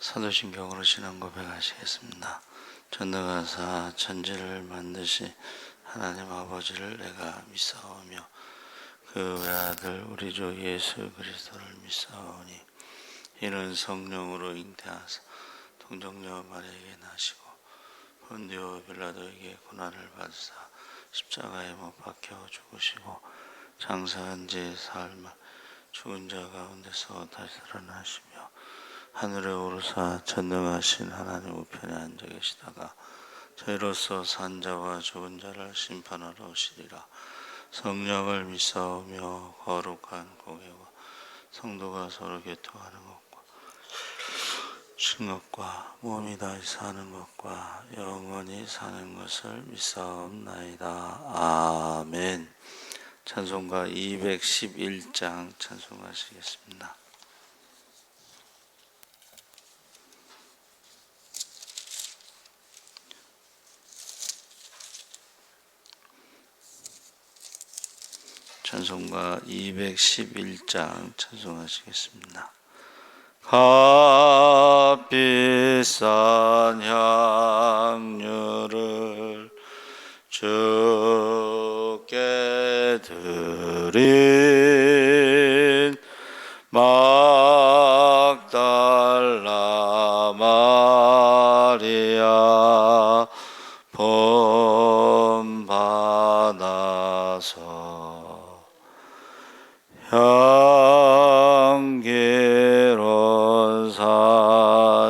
사도신경으로 신앙 고백하시겠습니다. 전능하사 천지를 만드신 하나님 아버지를 내가 믿사오며 그 외아들 우리 주 예수 그리스도를 믿사오니 이는 성령으로 잉태하사 동정녀 마리아에게 나시고 본디오 빌라도에게 고난을 받으사 십자가에 못 박혀 죽으시고 장사한 지 사흘 만 죽은 자 가운데서 다시 살아나시며 하늘에 오르사 전능하신 하나님 우편에 앉아 계시다가 저희로서 산 자와 죽은 자를 심판하러 오시리라. 성령을 믿사오며 거룩한 공예와 성도가 서로 교통하는 것과 신것과 몸이 다시 사는 것과 영원히 사는 것을 믿사옵나이다. 아멘. 찬송가 211장 찬송하시겠습니다. 찬송가 211장 찬송하시겠습니다. 값비싼 향유를 주께 드린 막달라 마리아 본받아서 향기로운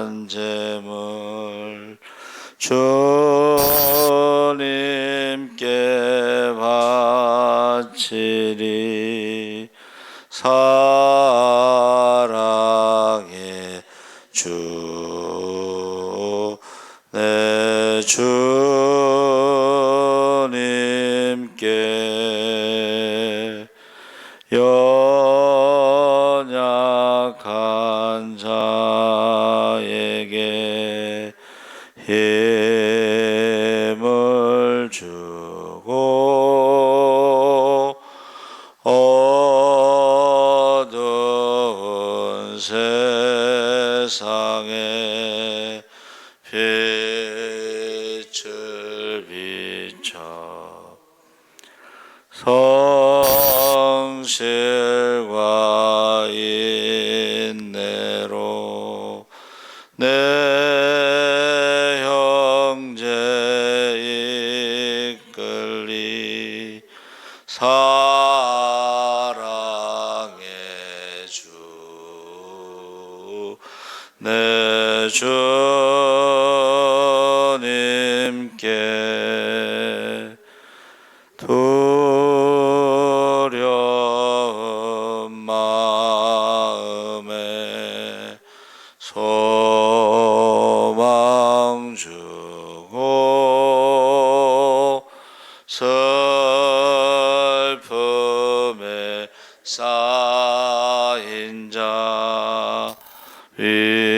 산제물 주님께 바치리. 사랑의 주 내 주님께 연약한 자에게 힘을 주고 어두운 세상에 빛을 비춰 성실과 인내로 내 형제 이끌리. 사랑의 주 내 주님께 두려운 마음에 소망 주고 슬픔에 쌓인 자 위로하며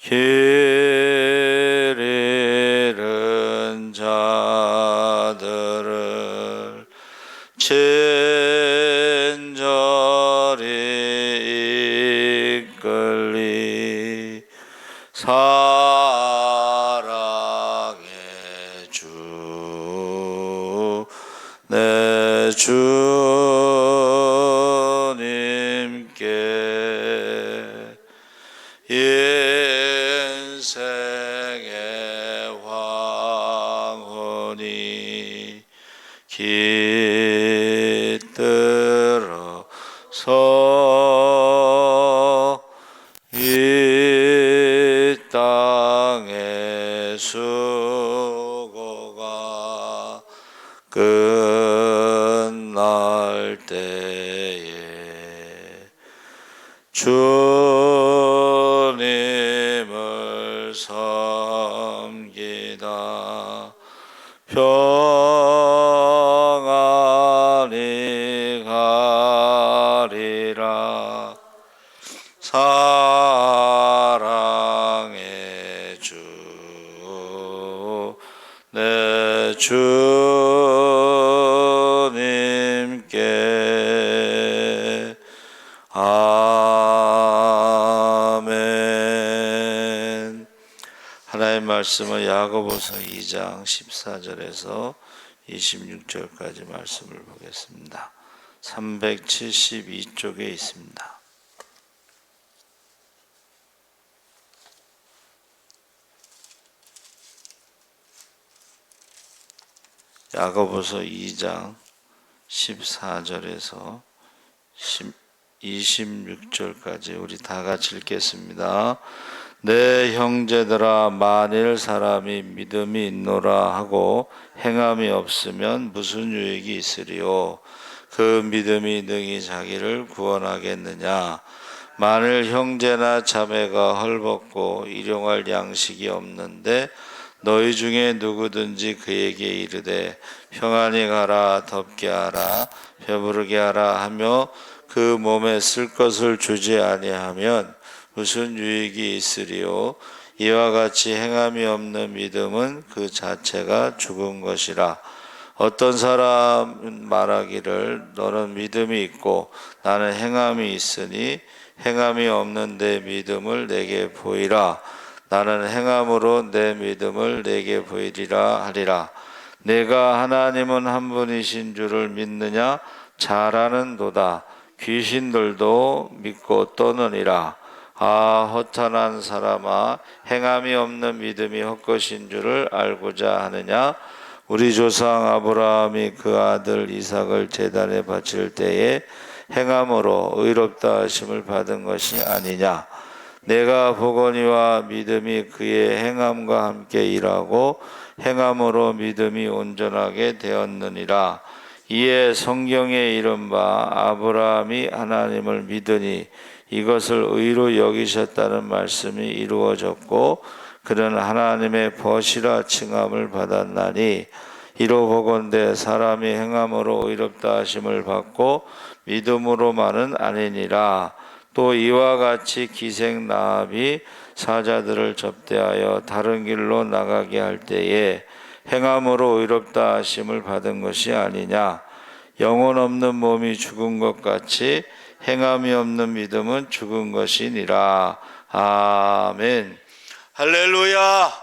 길 잃은 자들을 친절히 이끌리. 사랑의 주 내 주님께 인생의 황혼이 깃들어서 이 땅의 수고가 끝날 때에 주님을 섬기다 평안히 가리라. 사랑의 주 내 주님께 말씀은 야고보서 2장 14절에서 26절까지 말씀을 보겠습니다. 372쪽에 있습니다. 야고보서 2장 14절에서 26절까지 우리 다 같이 읽겠습니다. 내 형제들아, 만일 사람이 믿음이 있노라 하고 행함이 없으면 무슨 유익이 있으리요? 그 믿음이 능히 자기를 구원하겠느냐? 만일 형제나 자매가 헐벗고 일용할 양식이 없는데 너희 중에 누구든지 그에게 이르되 평안히 가라, 덥게 하라, 배부르게 하라 하며 그 몸에 쓸 것을 주지 아니하면 무슨 유익이 있으리요? 이와 같이 행함이 없는 믿음은 그 자체가 죽은 것이라. 어떤 사람은 말하기를 너는 믿음이 있고 나는 행함이 있으니 행함이 없는 내 믿음을 내게 보이라. 나는 행함으로 내 믿음을 내게 보이리라 하리라. 내가 하나님은 한 분이신 줄을 믿느냐? 잘 아는도다. 귀신들도 믿고 떠느니라. 아, 허탄한 사람아, 행함이 없는 믿음이 헛것인 줄을 알고자 하느냐? 우리 조상 아브라함이 그 아들 이삭을 제단에 바칠 때에 행함으로 의롭다 하심을 받은 것이 아니냐? 내가 보거니와 믿음이 그의 행함과 함께 일하고 행함으로 믿음이 온전하게 되었느니라. 이에 성경에 이른바 아브라함이 하나님을 믿으니 이것을 의로 여기셨다는 말씀이 이루어졌고 그는 하나님의 벗이라 칭함을 받았나니 이로 보건대 사람이 행함으로 의롭다 하심을 받고 믿음으로만은 아니니라. 또 이와 같이 기생 라합이 사자들을 접대하여 다른 길로 나가게 할 때에 행함으로 의롭다 하심을 받은 것이 아니냐. 영혼 없는 몸이 죽은 것 같이 행함이 없는 믿음은 죽은 것이니라. 아멘. 할렐루야.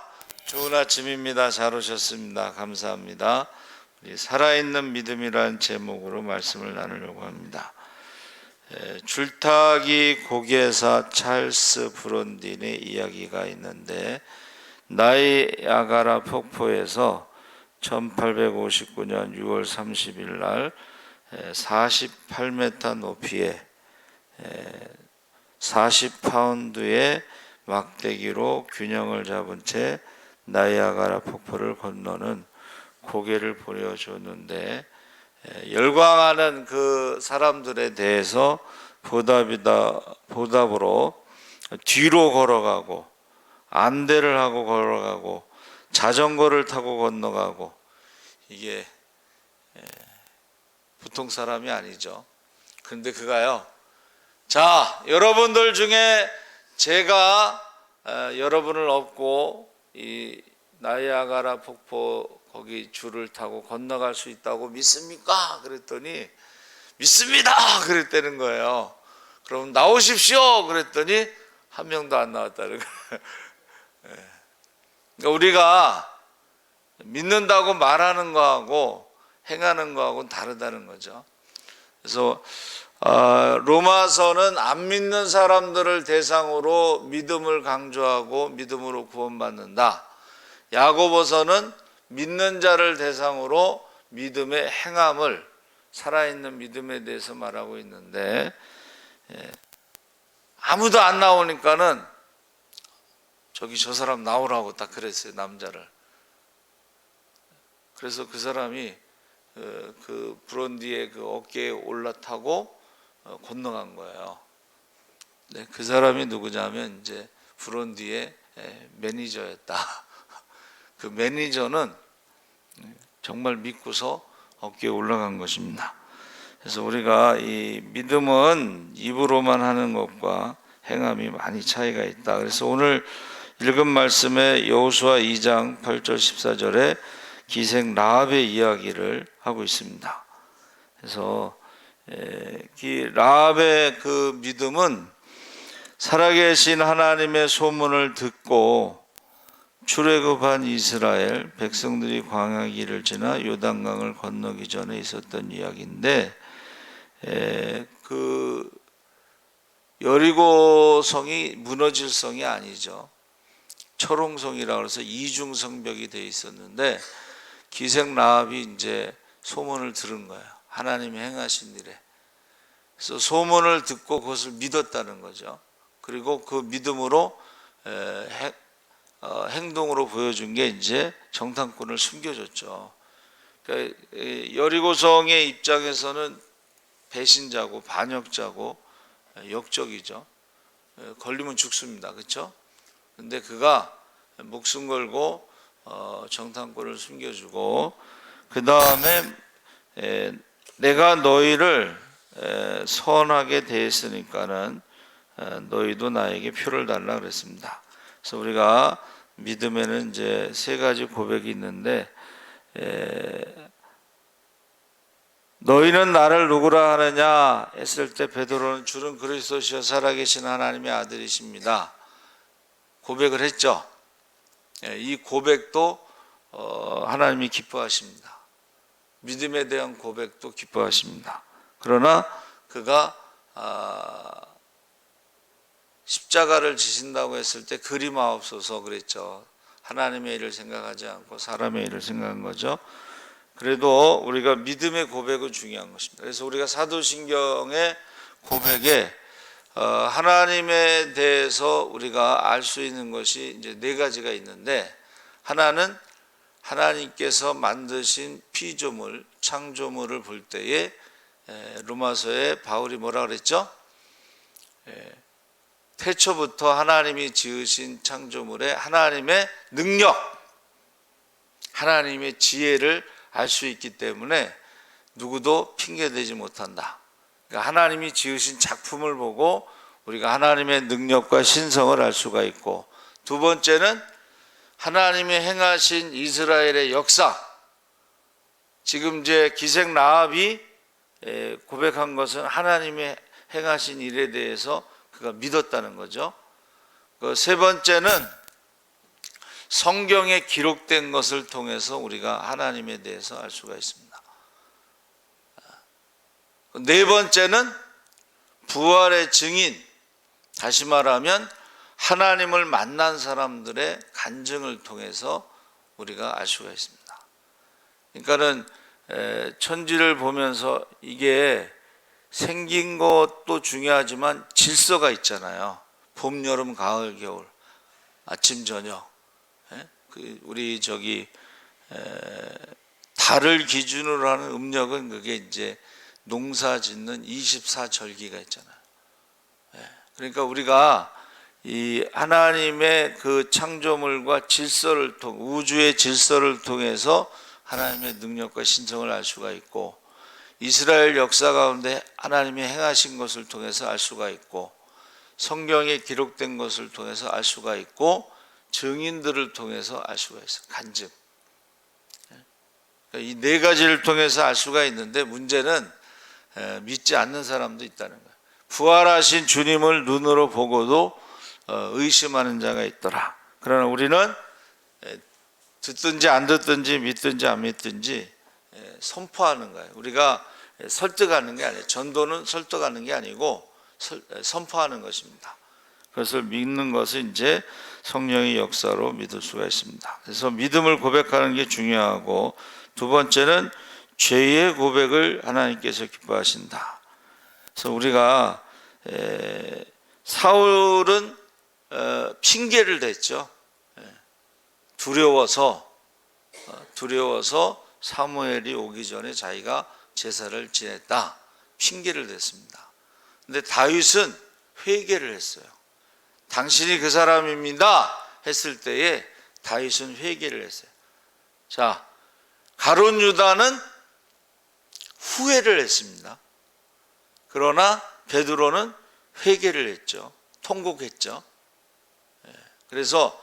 좋은 아침입니다. 잘 오셨습니다. 감사합니다. 우리 살아있는 믿음이라는 제목으로 말씀을 나누려고 합니다. 줄타기 고개사 찰스 브론딘의 이야기가 있는데 나이아가라 폭포에서 1859년 6월 30일 날 48m 높이에 40파운드의 막대기로 균형을 잡은 채 나이아가라 폭포를 건너는 고개를 보여줬는데 열광하는 그 사람들에 대해서 보답으로 뒤로 걸어가고 안대를 하고 걸어가고 자전거를 타고 건너가고 이게 보통 사람이 아니죠. 그런데 그가요, 자, 여러분들 중에 제가 여러분을 업고 이 나이아가라 폭포 거기 줄을 타고 건너갈 수 있다고 믿습니까? 그랬더니 믿습니다! 그랬다는 거예요. 그럼 나오십시오! 그랬더니 한 명도 안 나왔다는 거예요. 그러니까 우리가 믿는다고 말하는 거하고 행하는 거하고는 다르다는 거죠. 그래서 로마서는 안 믿는 사람들을 대상으로 믿음을 강조하고 믿음으로 구원받는다. 야고보서는 믿는 자를 대상으로 믿음의 행함을, 살아있는 믿음에 대해서 말하고 있는데 아무도 안 나오니까는 저기 저 사람 나오라고 딱 그랬어요, 남자를. 그래서 그 사람이 그 브론디의 그 어깨에 올라타고 건너간 거예요. 네, 그 사람이 누구냐면 이제 브론디의 매니저였다. 그 매니저는 정말 믿고서 어깨에 올라간 것입니다. 그래서 우리가 이 믿음은 입으로만 하는 것과 행함이 많이 차이가 있다. 그래서 오늘 읽은 말씀에 여호수아 2장 8절 14절에 기생 라합의 이야기를 하고 있습니다. 그래서 이 라합의 그 믿음은 살아계신 하나님의 소문을 듣고 출애굽한 이스라엘 백성들이 광야길을 지나 요단강을 건너기 전에 있었던 이야기인데, 그 여리고성이 무너질 성이 아니죠. 철옹성이라고 해서 이중성벽이 돼 있었는데, 기생 라합이 이제 소문을 들은 거예요. 하나님이 행하신 일에. 그래서 소문을 듣고 그것을 믿었다는 거죠. 그리고 그 믿음으로 행동으로 보여준 게 이제 정탐꾼을 숨겨줬죠. 그러니까 여리고성의 입장에서는 배신자고 반역자고 역적이죠. 걸리면 죽습니다. 그렇죠? 근데 그가 목숨 걸고 정탐꾼을 숨겨주고, 그 다음에 내가 너희를 선하게 대했으니까는 너희도 나에게 표를 달라 그랬습니다. 그래서 우리가 믿음에는 이제 세 가지 고백이 있는데, 너희는 나를 누구라 하느냐 했을 때 베드로는 주는 그리스도시여 살아계신 하나님의 아들이십니다. 고백을 했죠. 이 고백도 하나님이 기뻐하십니다. 믿음에 대한 고백도 기뻐하십니다. 그러나 그가 십자가를 지신다고 했을 때 그리마옵소서 그랬죠. 하나님의 일을 생각하지 않고 사람의 일을 생각한 거죠. 그래도 우리가 믿음의 고백은 중요한 것입니다. 그래서 우리가 사도신경의 고백에 하나님에 대해서 우리가 알 수 있는 것이 이제 네 가지가 있는데, 하나는 하나님께서 만드신 피조물, 창조물을 볼 때에 로마서에 바울이 뭐라 그랬죠? 태초부터 하나님이 지으신 창조물에 하나님의 능력, 하나님의 지혜를 알 수 있기 때문에 누구도 핑계대지 못한다. 그러니까 하나님이 지으신 작품을 보고 우리가 하나님의 능력과 신성을 알 수가 있고, 두 번째는 하나님이 행하신 이스라엘의 역사, 지금 이제 기생 라합이 고백한 것은 하나님이 행하신 일에 대해서 그가 믿었다는 거죠. 그 세 번째는 성경에 기록된 것을 통해서 우리가 하나님에 대해서 알 수가 있습니다. 네 번째는 부활의 증인, 다시 말하면 하나님을 만난 사람들의 간증을 통해서 우리가 알 수가 있습니다. 그러니까는 천지를 보면서 이게 생긴 것도 중요하지만 질서가 있잖아요. 봄, 여름, 가을, 겨울, 아침, 저녁. 우리 달을 기준으로 하는 음력은 그게 이제 농사 짓는 24절기가 있잖아요. 그러니까 우리가 이 하나님의 그 창조물과 질서를 우주의 질서를 통해서 하나님의 능력과 신성을 알 수가 있고, 이스라엘 역사 가운데 하나님이 행하신 것을 통해서 알 수가 있고, 성경에 기록된 것을 통해서 알 수가 있고, 증인들을 통해서 알 수가 있어요. 간증. 이 네 가지를 통해서 알 수가 있는데, 문제는 믿지 않는 사람도 있다는 거예요. 부활하신 주님을 눈으로 보고도 의심하는 자가 있더라. 그러나 우리는 듣든지 안 듣든지 믿든지 안 믿든지 선포하는 거예요. 우리가 설득하는 게 아니에요. 전도는 설득하는 게 아니고 선포하는 것입니다. 그것을 믿는 것은 이제 성령의 역사로 믿을 수가 있습니다. 그래서 믿음을 고백하는 게 중요하고, 두 번째는 죄의 고백을 하나님께서 기뻐하신다. 그래서 우리가 사울은 핑계를 댔죠. 두려워서 사무엘이 오기 전에 자기가 제사를 지냈다, 핑계를 댔습니다. 근데 다윗은 회개를 했어요. 당신이 그 사람입니다 했을 때에 다윗은 회개를 했어요. 자, 가룟 유다는 후회를 했습니다. 그러나 베드로는 회개를 했죠. 통곡했죠. 그래서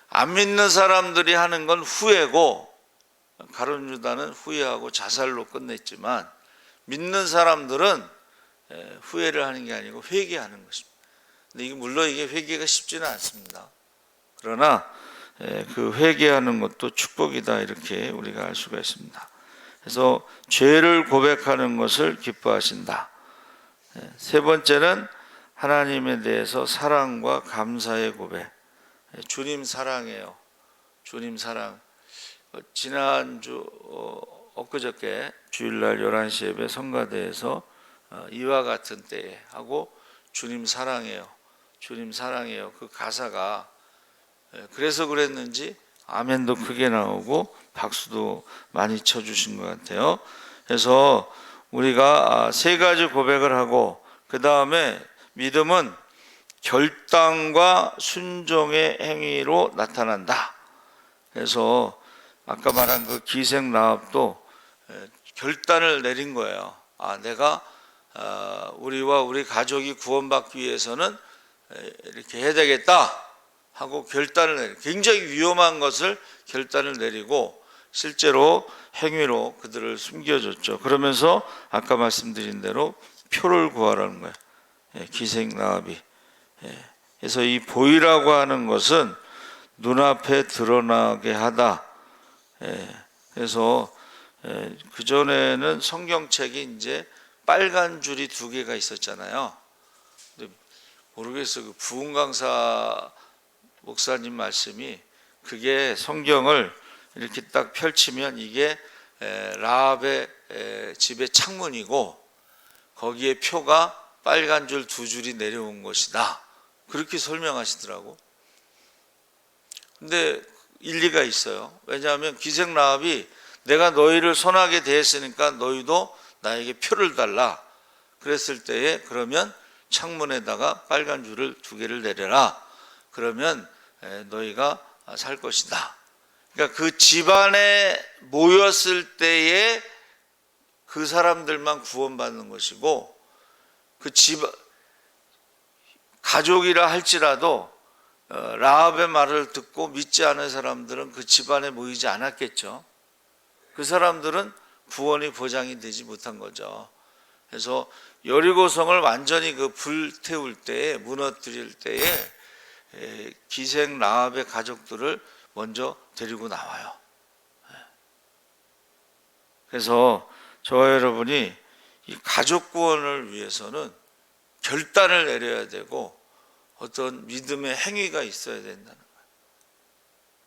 안 믿는 사람들이 하는 건 후회고, 가룟 유다는 후회하고 자살로 끝냈지만, 믿는 사람들은 후회를 하는 게 아니고 회개하는 것입니다. 근데 물론 이게 회개가 쉽지는 않습니다. 그러나 그 회개하는 것도 축복이다, 이렇게 우리가 알 수가 있습니다. 그래서 죄를 고백하는 것을 기뻐하신다. 세 번째는 하나님에 대해서 사랑과 감사의 고백. 주님 사랑해요. 주님 사랑. 지난주 엊그저께 주일날 11시 예배 성가대에서 이와 같은 때에 하고 주님 사랑해요. 주님 사랑해요. 그 가사가 그래서 그랬는지 아멘도 크게 나오고 박수도 많이 쳐주신 것 같아요. 그래서 우리가 세 가지 고백을 하고, 그 다음에 믿음은 결단과 순종의 행위로 나타난다. 그래서 아까 말한 그 기생라합도 결단을 내린 거예요. 내가 우리와 우리 가족이 구원받기 위해서는 이렇게 해야 되겠다 하고 결단을 내리, 굉장히 위험한 것을 결단을 내리고 실제로 행위로 그들을 숨겨줬죠. 그러면서 아까 말씀드린 대로 표를 구하라는 거예요. 기생라합이. 그래서 이 보이라고 하는 것은 눈앞에 드러나게 하다. 그래서 그전에는 성경책이 이제 빨간 줄이 2개가 있었잖아요. 근데 모르겠어요. 그 부흥 강사 목사님 말씀이, 그게 성경을 이렇게 딱 펼치면 이게 라합의 집의 창문이고 거기에 표가 빨간 줄 2줄이 내려온 것이다, 그렇게 설명하시더라고. 근데 일리가 있어요. 왜냐하면 기생라합이 내가 너희를 선하게 대했으니까 너희도 나에게 표를 달라 그랬을 때에, 그러면 창문에다가 빨간 줄을 2개를 내려라, 그러면 너희가 살 것이다. 그러니까 그 집안에 모였을 때에 그 사람들만 구원받는 것이고, 그 집 가족이라 할지라도 라합의 말을 듣고 믿지 않은 사람들은 그 집안에 모이지 않았겠죠. 그 사람들은 구원이 보장이 되지 못한 거죠. 그래서 여리고성을 완전히 그 불태울 때에, 무너뜨릴 때에 기생 라합의 가족들을 먼저 데리고 나와요. 그래서 저와 여러분이 이 가족 구원을 위해서는 결단을 내려야 되고 어떤 믿음의 행위가 있어야 된다는 거예요.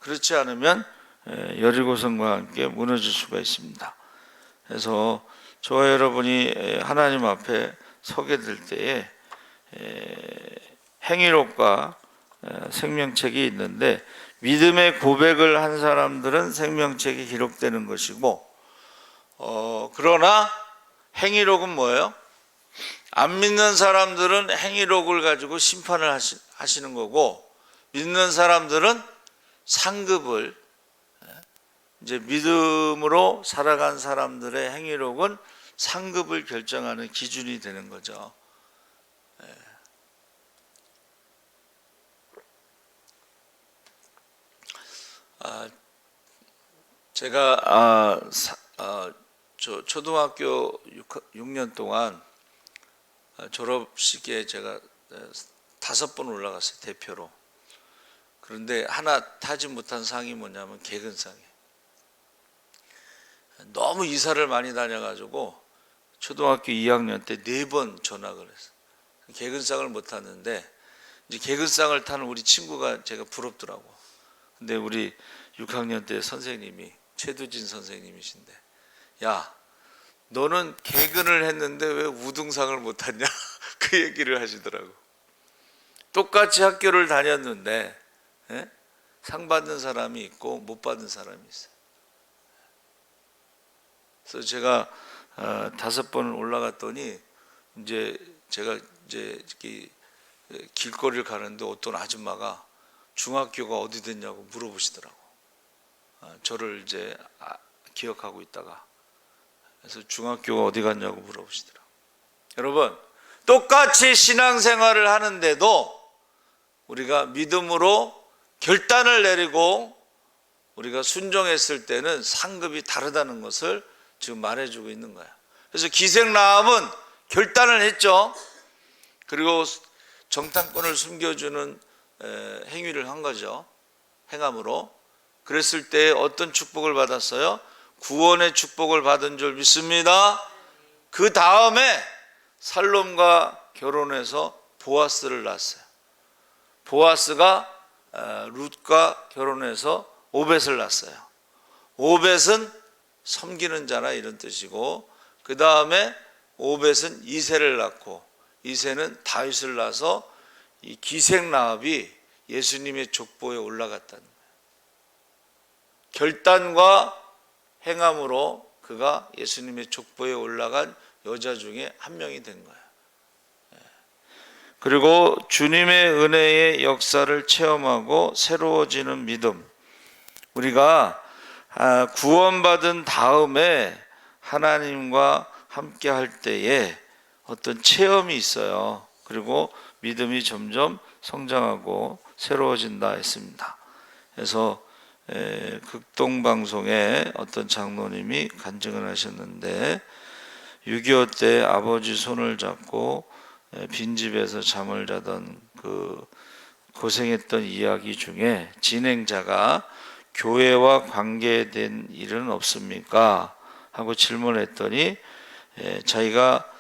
그렇지 않으면 여리고성과 함께 무너질 수가 있습니다. 그래서 저와 여러분이 하나님 앞에 서게 될 때에 행위록과 생명책이 있는데, 믿음의 고백을 한 사람들은 생명책이 기록되는 것이고, 그러나 행위록은 뭐예요? 안 믿는 사람들은 행위록을 가지고 심판을 하시는 거고, 믿는 사람들은 상급을, 이제 믿음으로 살아간 사람들의 행위록은 상급을 결정하는 기준이 되는 거죠. 제가 초등학교 6년 동안 졸업식에 제가 5번 올라갔어요, 대표로. 그런데 하나 타지 못한 상이 뭐냐면 개근상이에요. 너무 이사를 많이 다녀가지고 초등학교 2학년 때 4번 전학을 했어요. 개근상을 못 탔는데, 이제 개근상을 타는 우리 친구가 제가 부럽더라고. 근데 우리 6학년 때 선생님이 최두진 선생님이신데, 야, 너는 개근을 했는데 왜 우등상을 못 탔냐? 그 얘기를 하시더라고. 똑같이 학교를 다녔는데 상 받는 사람이 있고 못 받는 사람이 있어요. 그래서 제가 5번 올라갔더니, 이제 제가 이제 길거리를 가는데 어떤 아줌마가 중학교가 어디 됐냐고 물어보시더라고. 저를 이제 기억하고 있다가, 그래서 중학교가 어디 갔냐고 물어보시더라고. 여러분, 똑같이 신앙생활을 하는데도 우리가 믿음으로 결단을 내리고 우리가 순종했을 때는 상급이 다르다는 것을 지금 말해주고 있는 거야. 그래서 기생라합은 결단을 했죠. 그리고 정탐꾼을 숨겨주는 행위를 한 거죠. 행함으로. 그랬을 때 어떤 축복을 받았어요? 구원의 축복을 받은 줄 믿습니다. 그 다음에 살롬과 결혼해서 보아스를 낳았어요. 보아스가 룻과 결혼해서 오벳을 낳았어요. 오벳은 섬기는 자라 이런 뜻이고, 그 다음에 오벳은 이새를 낳고, 이새는 다윗을 낳아서 이 기생라합이 예수님의 족보에 올라갔다는 거예요. 결단과 행함으로 그가 예수님의 족보에 올라간 여자 중에 한 명이 된 거예요. 그리고 주님의 은혜의 역사를 체험하고 새로워지는 믿음. 우리가 구원받은 다음에 하나님과 함께 할 때에 어떤 체험이 있어요. 그리고 믿음이 점점 성장하고 새로워진다 했습니다. 그래서 극동방송에 어떤 장로님이 간증을 하셨는데, 6.25 때 아버지 손을 잡고 빈집에서 잠을 자던 그 고생했던 이야기 중에 진행자가 교회와 관계된 일은 없습니까? 하고 질문했더니 자기가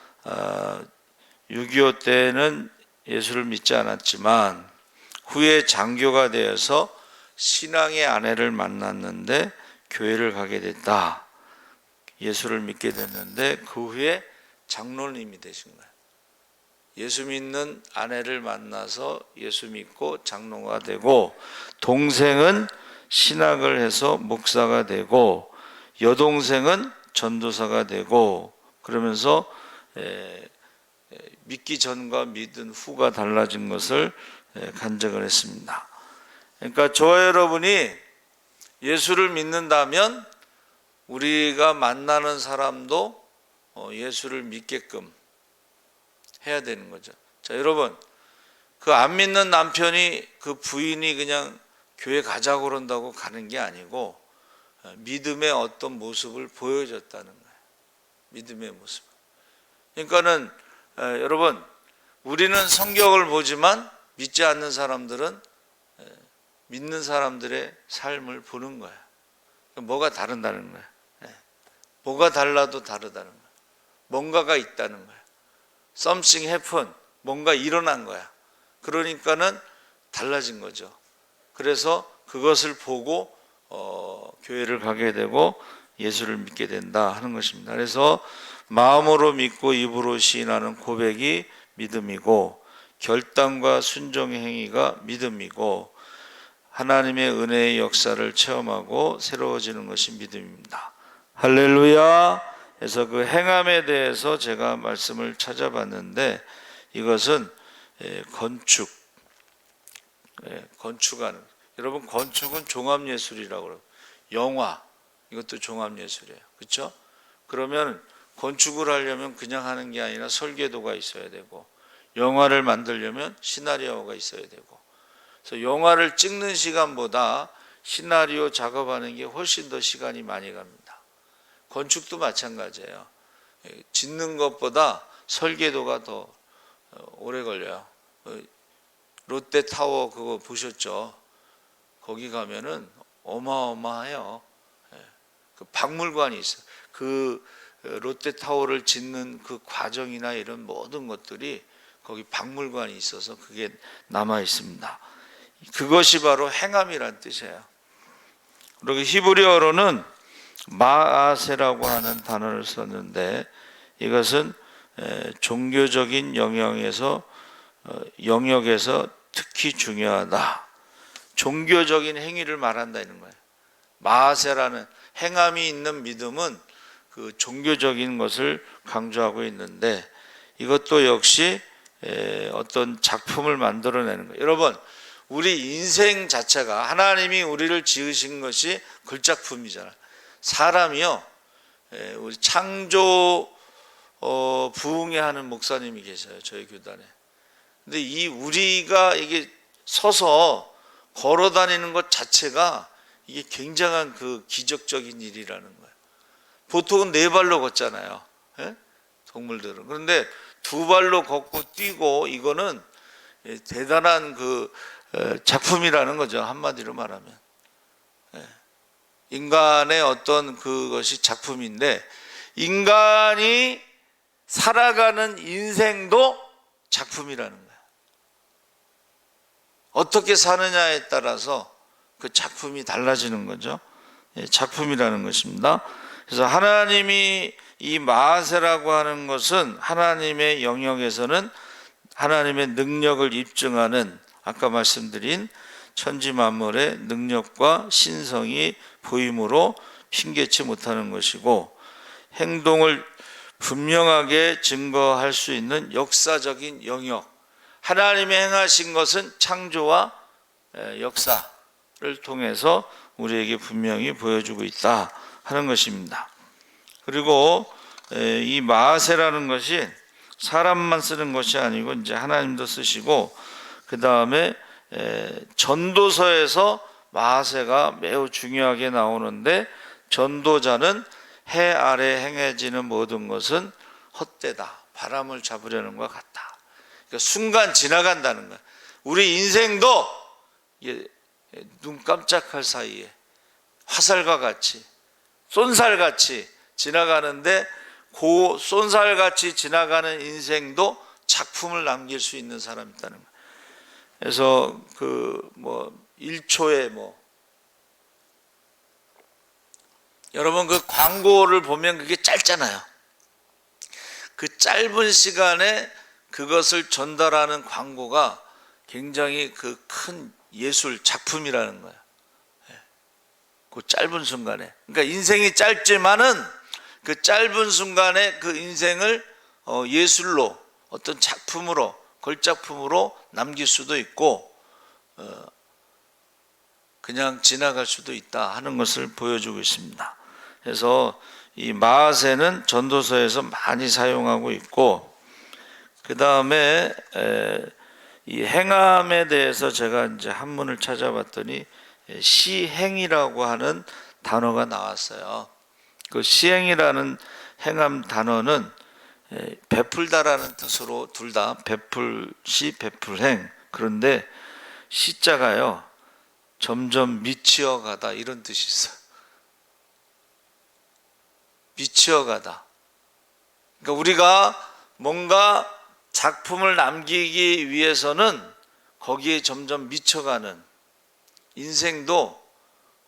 6.25 때는 예수를 믿지 않았지만 후에 장교가 되어서 신앙의 아내를 만났는데 교회를 가게 됐다. 예수를 믿게 됐는데 그 후에 장로님이 되신 거예요. 예수 믿는 아내를 만나서 예수 믿고 장로가 되고, 동생은 신학을 해서 목사가 되고, 여동생은 전도사가 되고, 그러면서 믿기 전과 믿은 후가 달라진 것을 간증을 했습니다. 그러니까 저와 여러분이 예수를 믿는다면 우리가 만나는 사람도 예수를 믿게끔 해야 되는 거죠. 자, 여러분, 그 안 믿는 남편이 그 부인이 그냥 교회 가자고 그런다고 가는 게 아니고 믿음의 어떤 모습을 보여줬다는 거예요. 믿음의 모습. 그러니까는 여러분, 우리는 성경을 보지만 믿지 않는 사람들은 믿는 사람들의 삶을 보는 거야. 뭐가 다른다는 거야. 뭐가 달라도 다르다는 거야. 뭔가가 있다는 거야. Something happened. 뭔가 일어난 거야. 그러니까는 달라진 거죠. 그래서 그것을 보고 교회를 가게 되고 예수를 믿게 된다 하는 것입니다. 그래서 마음으로 믿고 입으로 시인하는 고백이 믿음이고, 결단과 순종의 행위가 믿음이고, 하나님의 은혜의 역사를 체험하고 새로워지는 것이 믿음입니다. 할렐루야. 그래서 그 행함에 대해서 제가 말씀을 찾아봤는데, 이것은 건축하는, 여러분 건축은 종합예술이라고 그래요. 영화, 이것도 종합예술이에요. 그렇죠? 그러면 건축을 하려면 그냥 하는 게 아니라 설계도가 있어야 되고, 영화를 만들려면 시나리오가 있어야 되고, 그래서 영화를 찍는 시간보다 시나리오 작업하는 게 훨씬 더 시간이 많이 갑니다. 건축도 마찬가지예요. 짓는 것보다 설계도가 더 오래 걸려요. 롯데타워 그거 보셨죠? 거기 가면은 어마어마해요. 그 박물관이 있어요. 그 롯데타워를 짓는 그 과정이나 이런 모든 것들이 거기 박물관이 있어서 그게 남아 있습니다. 그것이 바로 행함이란 뜻이에요. 그리고 히브리어로는 마아세라고 하는 단어를 썼는데, 이것은 종교적인 영역에서 특히 중요하다. 종교적인 행위를 말한다는 거예요. 마아세라는 행함이 있는 믿음은 그 종교적인 것을 강조하고 있는데, 이것도 역시 어떤 작품을 만들어내는 거예요. 여러분, 우리 인생 자체가 하나님이 우리를 지으신 것이 글작품이잖아요. 사람이요, 우리 창조 부흥회 하는 목사님이 계셔요, 저희 교단에. 근데 이 우리가 이게 서서 걸어 다니는 것 자체가 이게 굉장한 그 기적적인 일이라는 거예요. 보통은 네 발로 걷잖아요, 동물들은. 그런데 두 발로 걷고 뛰고, 이거는 대단한 그 작품이라는 거죠. 한마디로 말하면 인간의 어떤 그것이 작품인데, 인간이 살아가는 인생도 작품이라는 거예요. 어떻게 사느냐에 따라서 그 작품이 달라지는 거죠. 작품이라는 것입니다. 그래서 하나님이 이 마아세라고 하는 것은 하나님의 영역에서는 하나님의 능력을 입증하는, 아까 말씀드린 천지 만물의 능력과 신성이 보임으로 핑계치 못하는 것이고, 행동을 분명하게 증거할 수 있는 역사적인 영역, 하나님이 행하신 것은 창조와 역사를 통해서 우리에게 분명히 보여주고 있다 하는 것입니다. 그리고 이 마아세라는 것이 사람만 쓰는 것이 아니고 이제 하나님도 쓰시고, 그 다음에 전도서에서 마아세가 매우 중요하게 나오는데, 전도자는 해 아래 행해지는 모든 것은 헛되다, 바람을 잡으려는 것 같다. 그러니까 순간 지나간다는 거야. 우리 인생도 눈 깜짝할 사이에 화살과 같이, 쏜살같이 지나가는데, 그 쏜살같이 지나가는 인생도 작품을 남길 수 있는 사람이 있다는 거예요. 그래서 그 1초에 여러분 그 광고를 보면 그게 짧잖아요. 그 짧은 시간에 그것을 전달하는 광고가 굉장히 그 큰 예술 작품이라는 거예요. 그 짧은 순간에. 그러니까 인생이 짧지만은 그 짧은 순간에 그 인생을 예술로, 어떤 작품으로, 걸작품으로 남길 수도 있고 그냥 지나갈 수도 있다 하는 것을 보여주고 있습니다. 그래서 이 마아세는 전도서에서 많이 사용하고 있고, 그 다음에 이 행함에 대해서 제가 이제 한문을 찾아봤더니 시행이라고 하는 단어가 나왔어요. 그 시행이라는 행함 단어는 베풀다라는 뜻으로, 둘 다 베풀시 베풀행, 그런데 시자가요 점점 미치어가다 이런 뜻이 있어요. 미치어가다. 그러니까 우리가 뭔가 작품을 남기기 위해서는 거기에 점점 미쳐가는, 인생도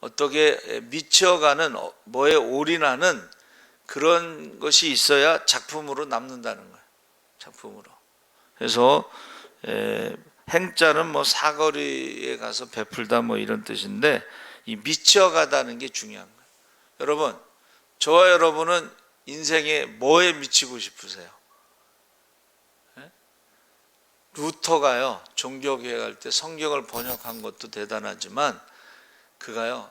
어떻게 미쳐가는, 뭐에 올인하는 그런 것이 있어야 작품으로 남는다는 거예요. 작품으로. 그래서 행자는 사거리에 가서 베풀다 이런 뜻인데, 이 미쳐가다는 게 중요한 거예요. 여러분, 저와 여러분은 인생에 뭐에 미치고 싶으세요? 루터가요, 종교개혁 할 때 성경을 번역한 것도 대단하지만, 그가요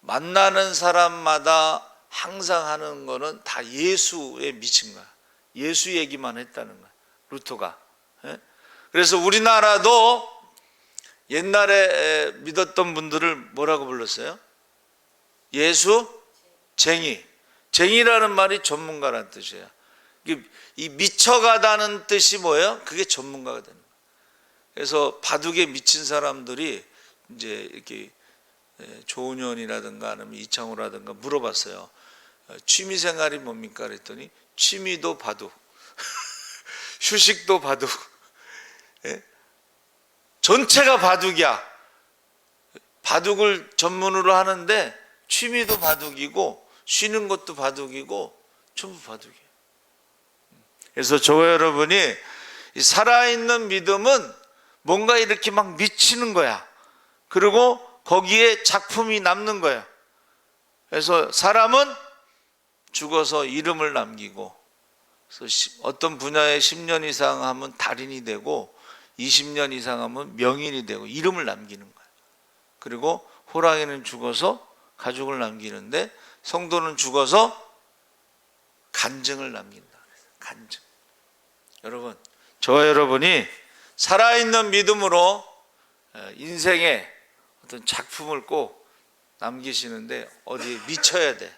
만나는 사람마다 항상 하는 거는 다 예수에 미친 거야. 예수 얘기만 했다는 거야, 루터가. 그래서 우리나라도 옛날에 믿었던 분들을 뭐라고 불렀어요? 예수쟁이. 쟁이라는 말이 전문가라는 뜻이에요. 이 미쳐가다는 뜻이 뭐예요? 그게 전문가가 되는 거예요. 그래서 바둑에 미친 사람들이 이제 이렇게 조은현이라든가 아니면 이창호라든가 물어봤어요. 취미 생활이 뭡니까? 그랬더니 취미도 바둑, 휴식도 바둑, 전체가 바둑이야. 바둑을 전문으로 하는데 취미도 바둑이고 쉬는 것도 바둑이고 전부 바둑이에요. 그래서 저와 여러분이 살아있는 믿음은 뭔가 이렇게 막 미치는 거야. 그리고 거기에 작품이 남는 거야. 그래서 사람은 죽어서 이름을 남기고, 그래서 어떤 분야에 10년 이상 하면 달인이 되고 20년 이상 하면 명인이 되고 이름을 남기는 거야. 그리고 호랑이는 죽어서 가죽을 남기는데 성도는 죽어서 간증을 남긴다. 간증. 여러분, 저와 여러분이 살아있는 믿음으로 인생의 어떤 작품을 꼭 남기시는데 어디에 미쳐야 돼.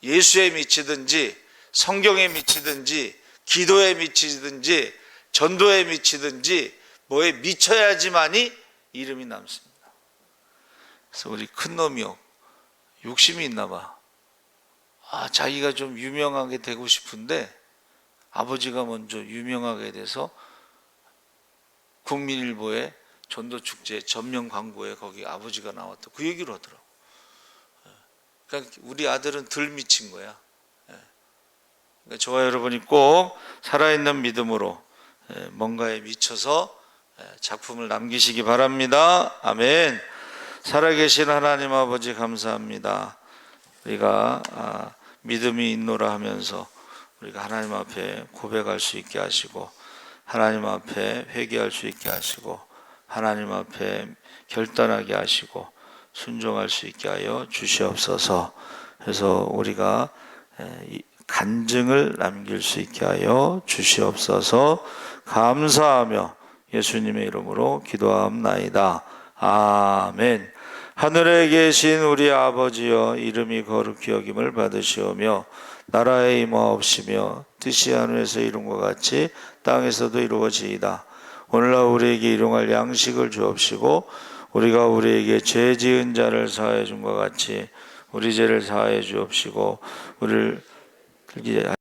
예수에 미치든지 성경에 미치든지 기도에 미치든지 전도에 미치든지 뭐에 미쳐야지만이 이름이 남습니다. 그래서 우리 큰 놈이요, 욕심이 있나 봐. 자기가 좀 유명하게 되고 싶은데 아버지가 먼저 유명하게 돼서 국민일보에 전도축제 전면 광고에 거기 아버지가 나왔다, 그 얘기를 하더라고. 그러니까 우리 아들은 덜 미친 거야. 그러니까 저와 여러분이 꼭 살아있는 믿음으로 뭔가에 미쳐서 작품을 남기시기 바랍니다. 아멘. 살아계신 하나님 아버지 감사합니다. 우리가 믿음이 있노라 하면서 우리가 하나님 앞에 고백할 수 있게 하시고, 하나님 앞에 회개할 수 있게 하시고, 하나님 앞에 결단하게 하시고 순종할 수 있게 하여 주시옵소서. 그래서 우리가 간증을 남길 수 있게 하여 주시옵소서. 감사하며 예수님의 이름으로 기도하옵나이다. 아멘. 하늘에 계신 우리 아버지여, 이름이 거룩히 여김을 받으시오며 나라에 임하옵시며 뜻이 하늘에서 이룬 것 같이 땅에서도 이루어지이다. 오늘날 우리에게 일용할 양식을 주옵시고 우리가 우리에게 죄 지은 자를 사하여 준 것 같이 우리 죄를 사하여 주옵시고 우리를